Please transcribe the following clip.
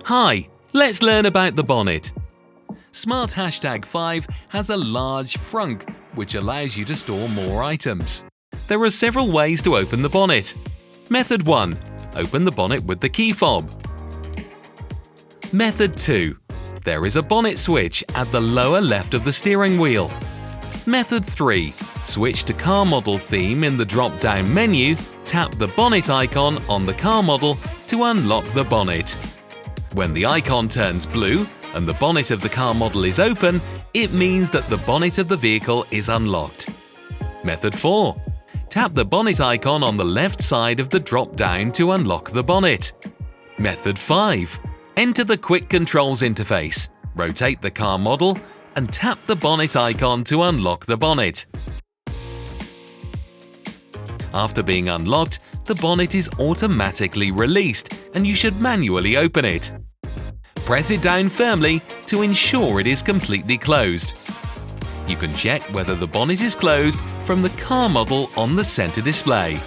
Hi, let's learn about the bonnet. Smart Hashtag 5 has a large frunk, which allows you to store more items. There are several ways to open the bonnet. Method 1. Open the bonnet with the key fob. Method 2. There is a bonnet switch at the lower left of the steering wheel. Method 3. Switch to car model theme in the drop-down menu, tap the bonnet icon on the car model to unlock the bonnet. When the icon turns blue and the bonnet of the car model is open, it means that the bonnet of the vehicle is unlocked. Method 4. Tap the bonnet icon on the left side of the drop-down to unlock the bonnet. Method 5. Enter the Quick Controls interface, rotate the car model, and tap the bonnet icon to unlock the bonnet. After being unlocked, the bonnet is automatically released and you should manually open it. Press it down firmly to ensure it is completely closed. You can check whether the bonnet is closed from the car model on the center display.